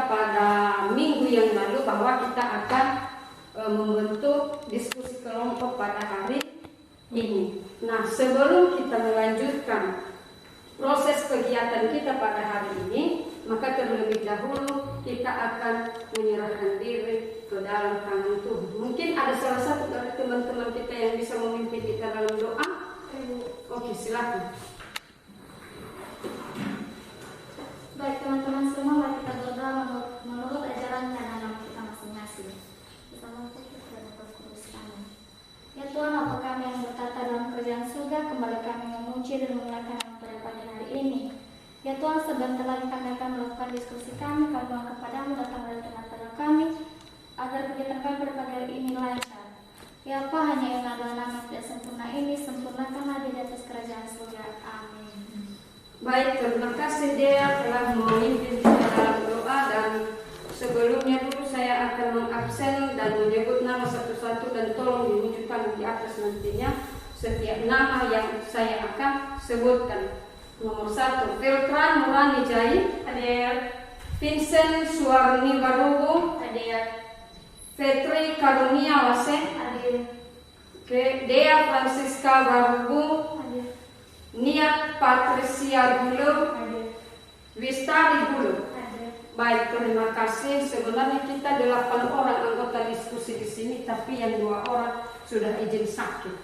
kita pada minggu yang lalu bahwa kita akan membentuk diskusi kelompok pada hari ini. Nah, sebelum kita melanjutkan proses kegiatan kita pada hari ini, maka terlebih dahulu kita akan menyerahkan diri ke dalam tangan Tuhan. Mungkin ada salah satu dari teman-teman kita yang bisa memimpin kita dalam doa. Oke, silakan. Baik teman-teman semua, mari kita berdoa menurut ajaran dan anak kita masing-masing. Kita mampu kepada Roh Kudus kami. Ya Tuhan, Bapa kami yang bertata dalam kerajaan surga, kembali kami memuji dan memuliakan Nama pada pagi hari ini. Ya Tuhan, sebentar lagi kami akan melakukan diskusi kami mohon kepadamu datang dari tengah-tengah kami, agar kegiatan kami pada pagi hari ini lancar. Ya apa hanya yang adalah nama tidak sempurna ini, sempurnakanlah di atas kerajaan surga. Amin. Baik, terima kasih Dea telah memimpin kita dalam doa, dan sebelumnya dulu saya akan mengabsen dan menyebut nama satu-satu, dan tolong dimunculkan di atas nantinya setiap nama yang saya akan sebutkan. Nomor 1, Filtran Nurani Jai, hadir. Vincent Suarni Barugu, hadir. Fetri Karunia Wase, hadir. Dea Francisca Barugu, hadir. Niat Patricia Gulo, Wistari Gulo. Baik, terima kasih. Sebenarnya kita 8 orang anggota diskusi di sini, tapi yang 2 orang sudah izin sakit.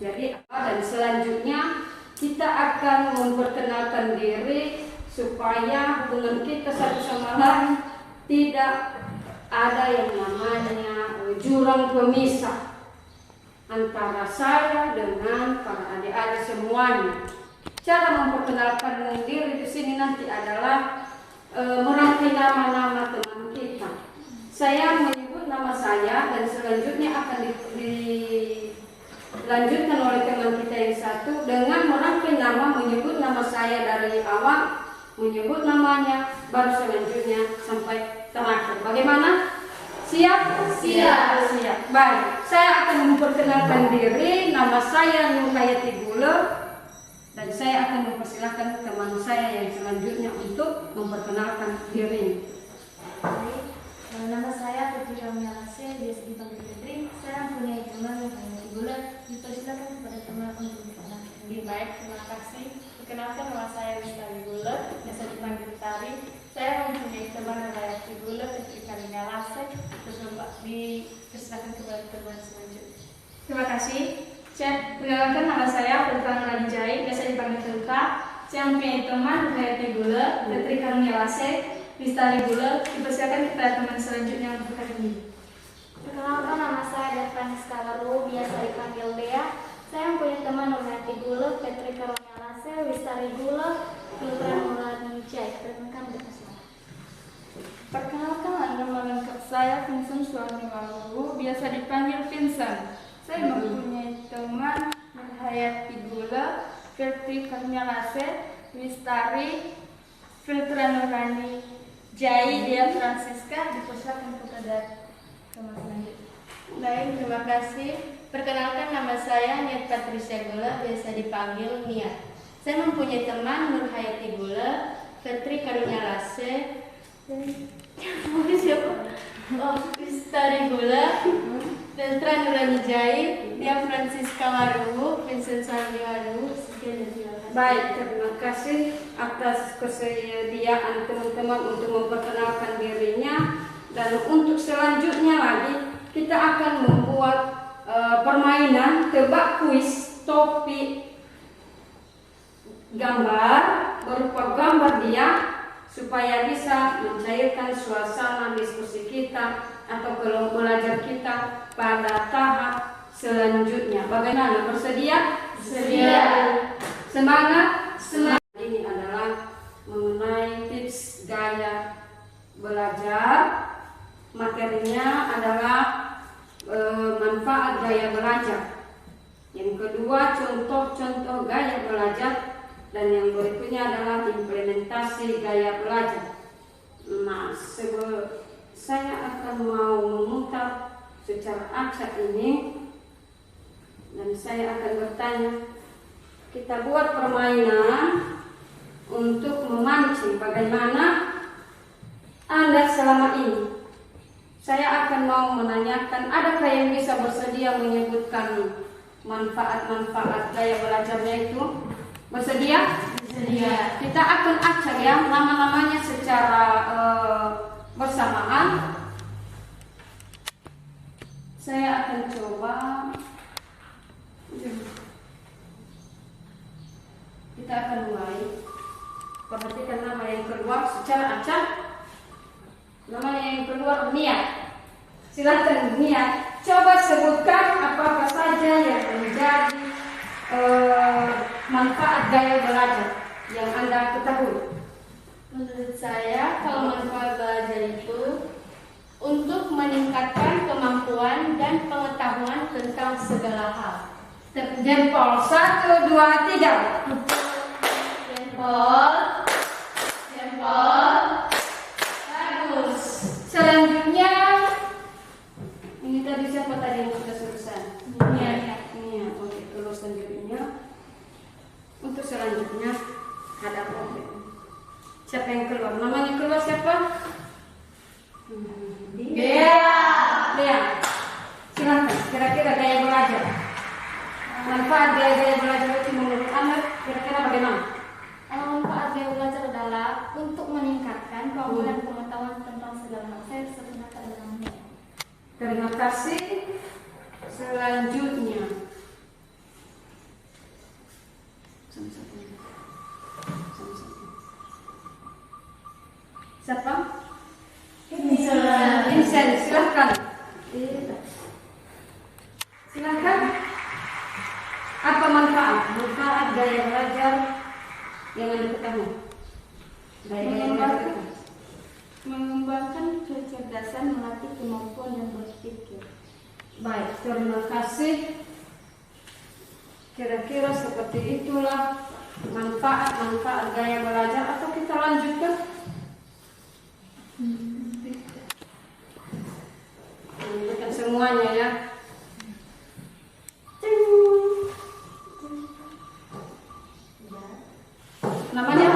Jadi dan selanjutnya kita akan memperkenalkan diri supaya hubungan kita satu sama lain tidak ada yang namanya jurang pemisah antara saya dengan para adik-adik semuanya. Cara memperkenalkan diri di sini nanti adalah merangkai nama-nama teman kita. Saya menyebut nama saya dan selanjutnya akan dilanjutkan oleh teman kita yang satu dengan merangkai nama, menyebut nama saya dari awal, menyebut namanya, baru selanjutnya sampai terakhir. Bagaimana? Siap? Siap. Siap. Baik, saya akan memperkenalkan diri. Nama saya Nur Hayati Gula, dan saya akan mempersilahkan teman saya yang selanjutnya untuk memperkenalkan diri. Baik, nama saya Putri Ramyalase, biasa dipanggil Fitri. Saya mempunyai teman yang Hayati Gula. Dipersilakan kepada teman untuk berkenalan. Baik, terima kasih. Perkenalkan, nama saya Wistari Gula, biasa dipanggil Tari. Saya mempunyai teman Hayati Gula, Fitri Ramyalase. Dipersilakan kepada teman selanjutnya. Terima kasih. Saya perkenalkan, nama saya Filtran Nurani Jai, biasa dipanggil Filtra. Saya mempunyai teman Hayati Gula, Fitri Karunia-Lase, Wistari Gula. Dipersilakan kepada teman selanjutnya untuk hari ini. Perkenalkan, nama saya Devaniska Laru, biasa dipanggil Dea. Saya mempunyai teman Hayati Gula, Fitri Karunia-Lase, Wistari Gula, Filtra Nurani Jai. Perkenalkan, Perkenalkan, nama lengkap saya Vincent Suarni Barugu, biasa dipanggil Vincent. Saya mempunyai teman Hayati Gula, Fitri Karunia-Lase, Wistari, Filtra Nurani Jai, Dea Francisca. Dipersilakan kepada teman selanjutnya. Baik, terima kasih. Perkenalkan, nama saya Niat Patricia Gula, biasa dipanggil Niat. Saya mempunyai teman Nur Hayati Gula, Fitri Karunia-Lase, Wistari Gula, Filtra Nurani Jai, Dea Francisca Warugu, Vincent Suarni Warugu. Baik, terima kasih atas kesediaan teman-teman untuk memperkenalkan dirinya. Dan untuk selanjutnya lagi kita akan membuat permainan tebak kuis topik gambar berupa gambar dia, supaya bisa mencairkan suasana diskusi kita atau kelompok belajar kita pada tahap selanjutnya. Bagaimana? Bersedia? Sedia. Semangat? Semangat. Ini adalah mengenai tips gaya belajar. Materinya adalah manfaat gaya belajar. Yang kedua, contoh-contoh gaya belajar. Dan yang berikutnya adalah implementasi gaya belajar. Nah, saya akan mau memutar secara acak ini, dan saya akan bertanya. Kita buat permainan untuk memancing bagaimana Anda selama ini. Saya akan mau menanyakan, adakah yang bisa bersedia menyebutkan manfaat-manfaat gaya belajarnya itu? Bersedia? Bersedia. Kita akan acak ya nama-namanya secara bersamaan. Saya akan coba. Kita akan mulai. Perhatikan nama yang keluar secara acak. Namanya yang keluar Niat. Silakan Niat. Coba sebutkan apakah saja yang menjadi manfaat gaya belajar yang Anda ketahui. Menurut saya, kalau manfaat belajar itu untuk meningkatkan kemampuan dan pengetahuan tentang segala hal. Jempol 1, 2, 3. Jempol, jempol. Bagus. Selanjutnya, ini tadi siapa tadi yang sudah selesai? Iya. Oke, terus selanjutnya. Untuk selanjutnya ada problem. Siapa yang keluar? Namanya keluar siapa? Dia. Silakan. Kira-kira gaya belajar. Manfaat gaya belajar itu menurut Anda kira-kira bagaimana? Manfaat gaya belajar adalah untuk meningkatkan kemampuan dan pengetahuan tentang segala hal. Saya sebenarnya dalamnya. Terima kasih. Selanjutnya. Siapa? Vincent, silakan. Silakan. Apa manfaat? Manfaat gaya belajar yang Anda ketahui? Mengembangkan kecerdasan, melatih kemampuan dan berpikir. Baik, terima kasih. Kira-kira seperti itulah manfaat gaya belajar. Atau kita lanjutkan? Lanjutkan semuanya ya. Namanya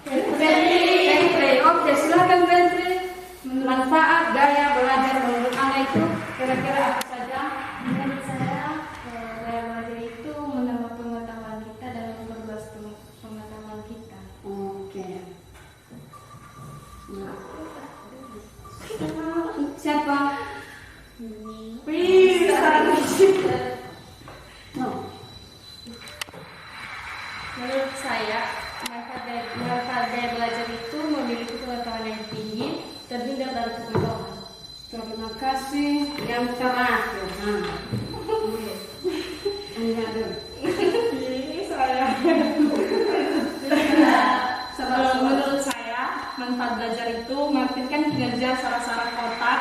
Ventri. Oke, silakan Ventri. Manfaat gaya belajar menurut Anda itu kira-kira apa saja? Menurut saya, gaya belajar itu menambah pengetahuan kita dan memperluas pengetahuan kita. Oke. Nah. Siapa? No. Menurut saya, manfaat gaya belajar itu memiliki pengetahuan yang tinggi, terhindar dari kebodohan. Terima kasih. Yang terakhir. Enggak dulu. Ini saya. Menurut saya, manfaat belajar itu mengaktifkan kinerja saraf-saraf otak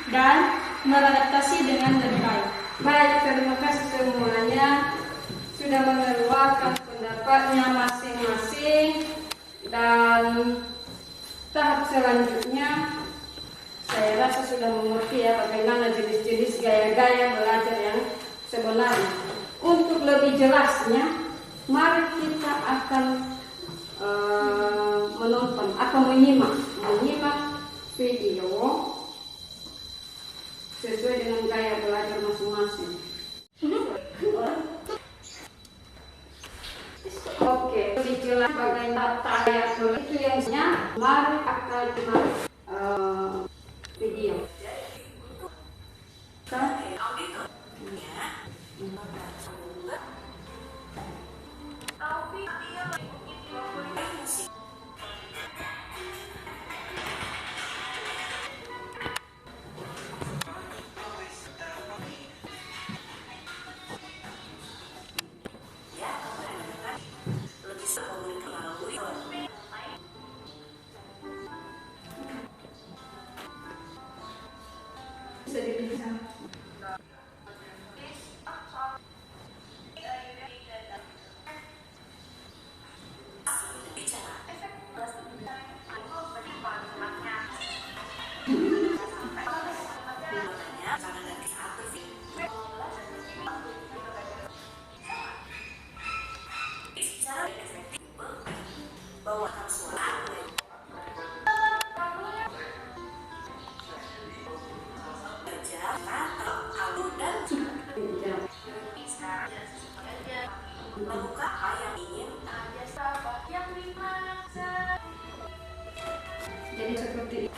dan beradaptasi dengan lebih baik. Baik, terima kasih semuanya sudah mengeluarkan pendapatnya masing-masing, dan tahap selanjutnya saya rasa sudah mengerti ya bagaimana jenis-jenis gaya-gaya belajar yang sebenarnya. Untuk lebih jelasnya, mari kita akan menonton atau menyimak video sesuai dengan gaya belajar masing-masing. Oke, lebih jelas bagaimana gaya belajar itu yang mari akan video.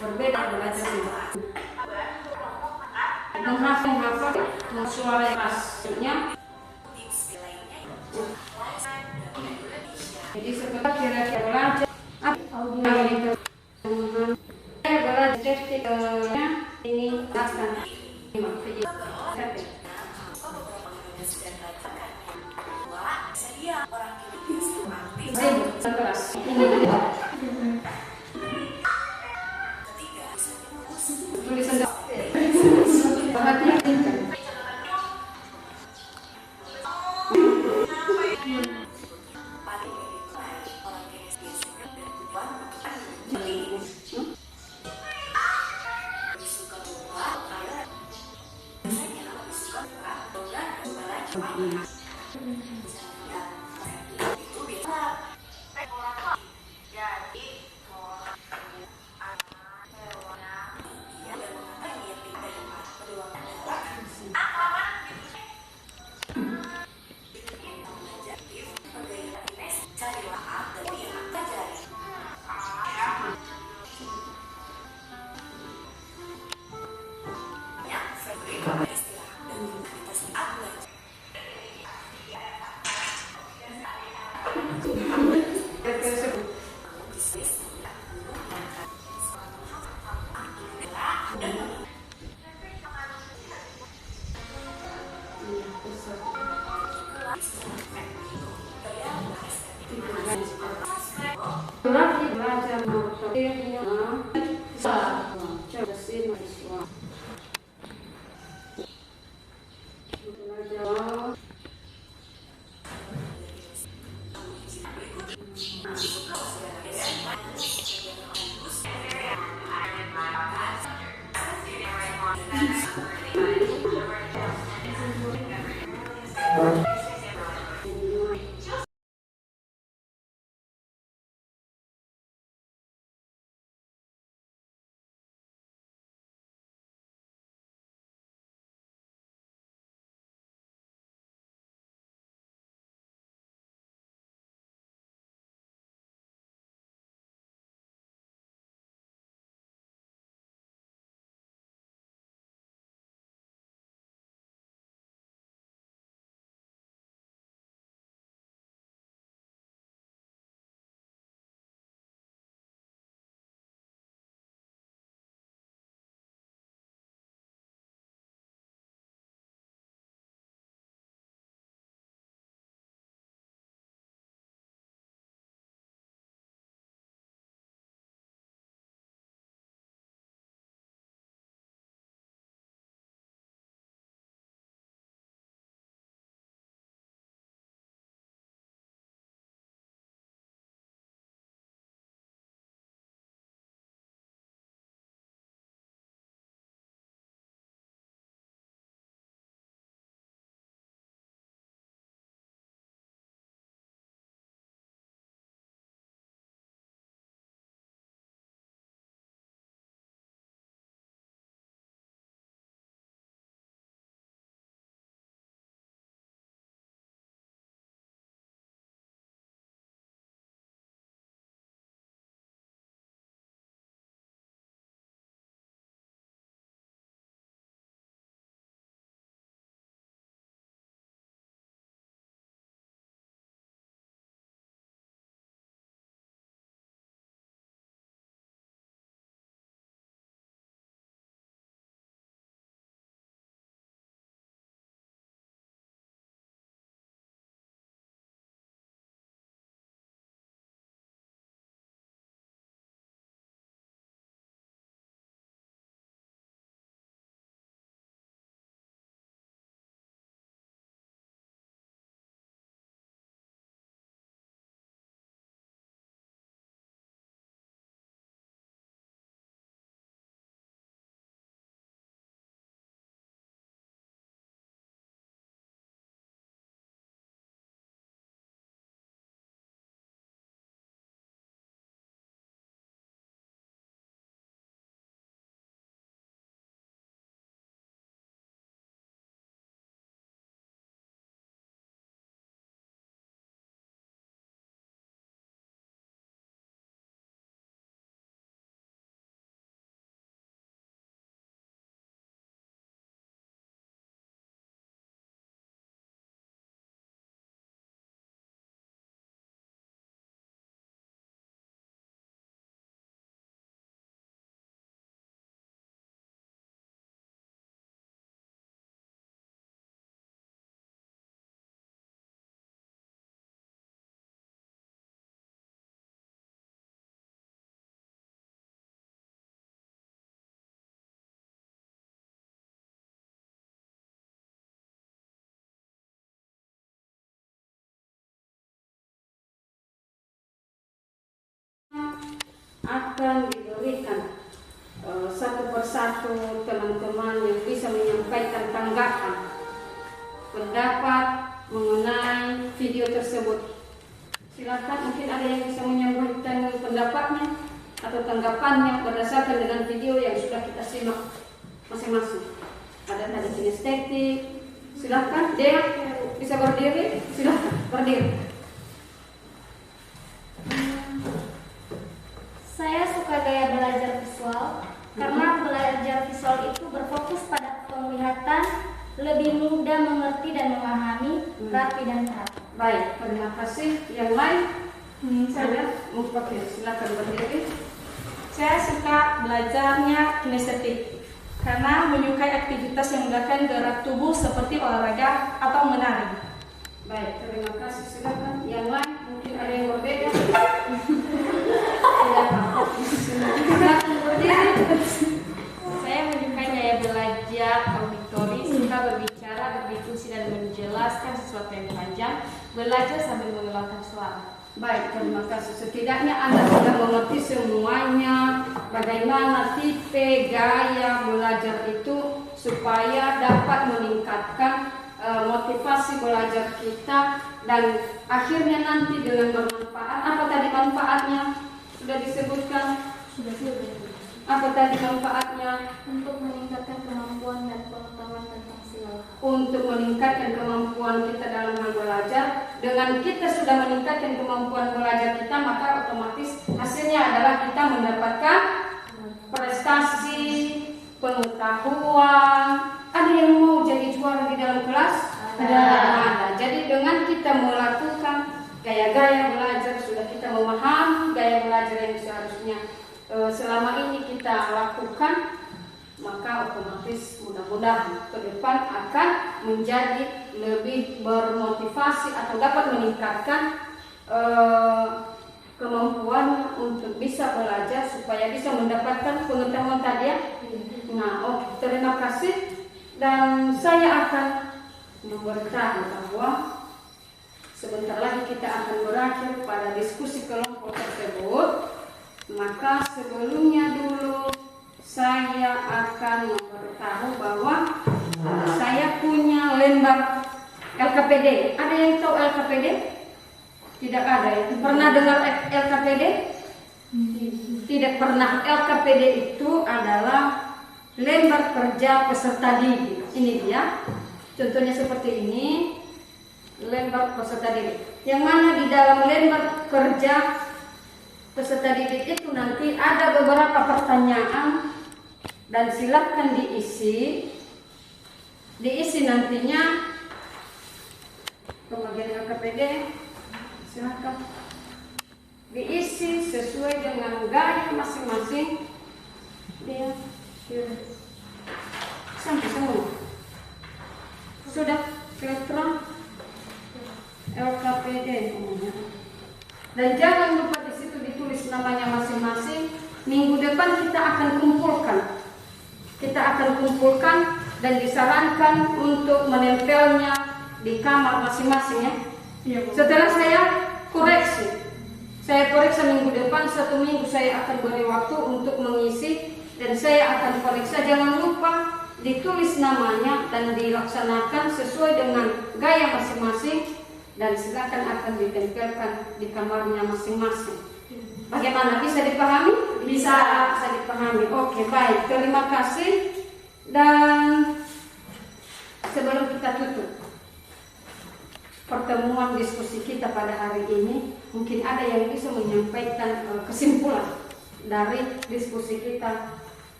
berbeda belajar menghafal suara khasnya. Jadi setelah kira-kira belajar audio saya belajar tekniknya ini akan tulisan perhatian. Belajar motornya akan diberikan satu persatu teman-teman yang bisa menyampaikan tanggapan, pendapat mengenai video tersebut. Silakan, mungkin ada yang bisa menyampaikan pendapatnya atau tanggapannya berdasarkan dengan video yang sudah kita simak masing-masing. Ada tadi kinestetik. Silakan, Dea bisa berdiri. Silakan berdiri. Saya suka gaya belajar visual karena belajar visual itu berfokus pada penglihatan, lebih mudah mengerti dan memahami, rapi dan teratur. Baik, terima kasih. Yang lain? Saya pakai. Silakan berdiri. Saya suka belajarnya kinestetik karena menyukai aktivitas yang menggunakan gerak tubuh seperti olahraga atau menari. Baik, terima kasih. Silakan. Yang lain mungkin ada yang berbeda. Silakan berdiri. Saya menyukai gaya belajar auditori, suka berbicara, berdiskusi dan menjelaskan sesuatu yang panjang, belajar sambil mengeluarkan suara. Baik, terima kasih. Setidaknya Anda sudah mengerti semuanya bagaimana tipe gaya belajar itu supaya dapat meningkatkan motivasi belajar kita dan akhirnya nanti dengan bermanfaat. Apa tadi manfaatnya? Sudah disebutkan? Sudah. Apa tadi manfaatnya? Untuk meningkatkan kemampuan dan pengetahuan tentang segala hal. Untuk meningkatkan kemampuan kita dalam hal belajar. Dengan kita sudah meningkatkan kemampuan belajar kita, maka otomatis hasilnya adalah kita mendapatkan prestasi, pengetahuan. Ada yang mau jadi juara di dalam kelas? Ada. Jadi dengan kita melakukan gaya-gaya belajar, sudah kita memahami gaya belajar yang seharusnya selama ini kita lakukan, maka otomatis mudah-mudahan ke depan akan menjadi lebih bermotivasi atau dapat meningkatkan kemampuan untuk bisa belajar supaya bisa mendapatkan pengetahuan tadi ya. Nah, oke, terima kasih. Dan saya akan memberitahu bahwa sebentar lagi kita akan berakhir pada diskusi kelompok tersebut. Maka sebelumnya dulu saya akan memberitahu bahwa saya punya lembar LKPD. Ada yang tahu LKPD? Tidak ada ya? Pernah dengar LKPD? Tidak pernah. LKPD itu adalah lembar kerja peserta didik. Ini dia. Contohnya seperti ini. Lembar peserta didik. Yang mana di dalam lembar kerja peserta didik itu nanti ada beberapa pertanyaan dan silakan diisi nantinya pembagian LKPD. Silakan diisi sesuai dengan gaya masing-masing. Dia sampai semua sudah filter LKPD namanya. Dan jangan lupa di situ ditulis namanya masing-masing. Minggu depan kita akan kumpulkan dan disarankan untuk menempelnya di kamar masing-masing ya. Setelah saya koreksi minggu depan, 1 minggu saya akan beri waktu untuk mengisi dan saya akan periksa. Jangan lupa ditulis namanya dan dilaksanakan sesuai dengan gaya masing-masing dan silakan akan ditempelkan di kamarnya masing-masing. Bagaimana? Bisa dipahami? Bisa dipahami. Oke, baik. Terima kasih. Dan sebelum kita tutup pertemuan diskusi kita pada hari ini, mungkin ada yang bisa menyampaikan kesimpulan dari diskusi kita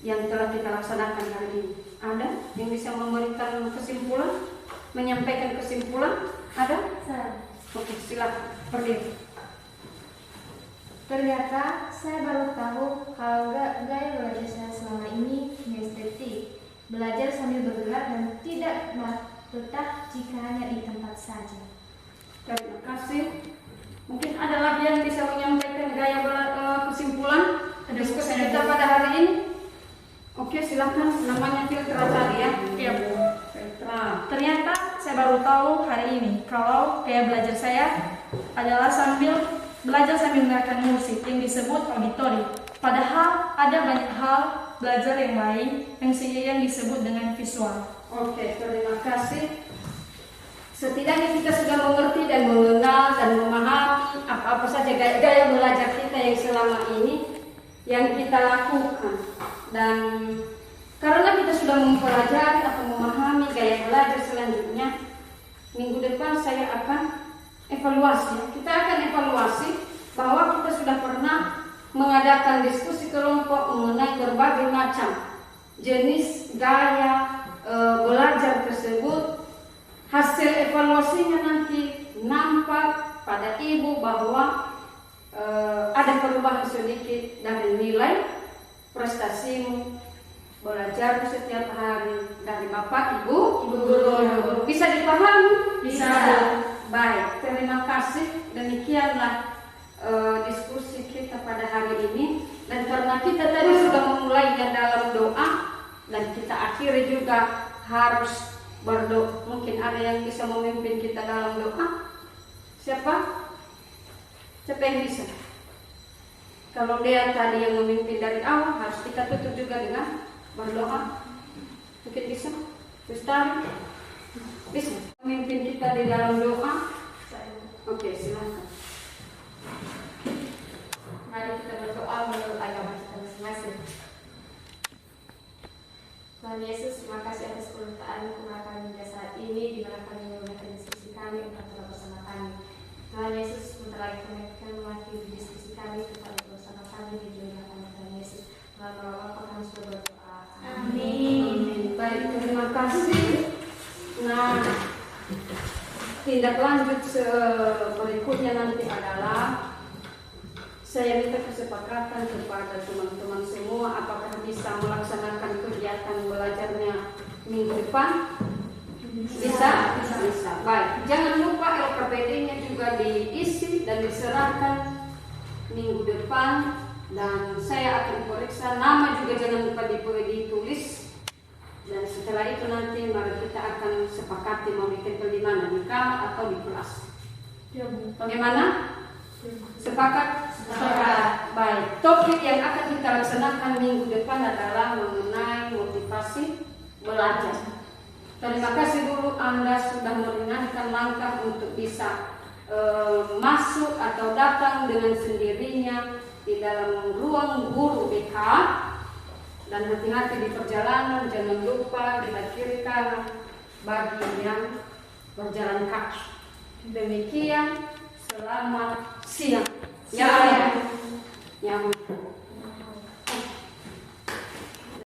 yang telah kita laksanakan hari ini. Ada yang bisa memberikan kesimpulan, menyampaikan kesimpulan? Ada? Oke, silakan. Berdiri. Ternyata saya baru tahu kalau gaya belajar saya selama ini kinestetik, belajar sambil bergerak dan tidak betah jika hanya di tempat saja. Terima kasih. Mungkin ada lagi yang bisa menyampaikan gaya kesimpulan diskusi kita pada hari ini. Oke, silakan. Namanya Filtra tadi ya. Iya Bu. Filtra. Ternyata saya baru tahu hari ini kalau gaya belajar saya adalah sambil belajar sambil mendengarkan musik yang disebut auditori. Padahal ada banyak hal belajar yang lain yang disebut dengan visual. Oke, terima kasih. Setidaknya kita sudah mengerti dan mengenal dan memahami apa-apa saja gaya belajar kita yang selama ini yang kita lakukan. Dan karena kita sudah mempelajari atau memahami gaya belajar selanjutnya, minggu depan saya akan evaluasi. Kita akan evaluasi bahwa kita sudah pernah mengadakan diskusi kelompok mengenai berbagai macam jenis gaya belajar tersebut. Hasil evaluasinya nanti nampak pada ibu bahwa ada perubahan sedikit dari nilai prestasimu belajar setiap hari dari bapak ibu guru. Bisa dipahami? Bisa. Baik, terima kasih. Demikianlah diskusi kita pada hari ini. Dan karena kita tadi sudah memulainya dalam doa dan kita akhiri juga harus berdoa. Mungkin ada yang bisa memimpin kita dalam doa. Siapa? Siapa yang bisa? Kalau dia tadi yang memimpin dari awal, harus kita tutup juga dengan berdoa. Mungkin bisa? Ustaz? Bisa memimpin kita di dalam doa? Oke, silakan. Mari kita berdoa menurut agama kita masing-masing. Tuhan Yesus, terima kasih atas penyertaan kami hingga saat ini, di mana kami menggunakan diskusi kami untuk tetap bersama kami. Tuhan Yesus, sebentar lagi kami akan mengakhiri diskusi kami tetap bersama kami di dunia kami. Tuhan Yesus, melalui Bapa kami sudah berdoa. Amin. Baik, terima kasih. Nah, tindak lanjut berikutnya nanti adalah saya minta kesepakatan kepada teman-teman semua apakah bisa melaksanakan kegiatan belajarnya minggu depan? Bisa? Bisa. Baik, jangan lupa LKPD-nya juga diisi dan diserahkan minggu depan, dan saya akan periksa nama juga, jangan lupa ditulis. Dan setelah itu nanti mari kita akan sepakati mau ditempel di mana, di kamar atau di kelas. Bagaimana? Sepakat? Sepakat. Baik, topik yang akan kita laksanakan minggu depan adalah mengenai motivasi belajar. Terima kasih dulu Anda sudah meringankan langkah untuk bisa masuk atau datang dengan sendirinya di dalam ruang guru BK. Dan hati-hati di perjalanan, jangan lupa di kiri kanan bagi yang berjalan kaki. Demikian, selamat siang. Ya.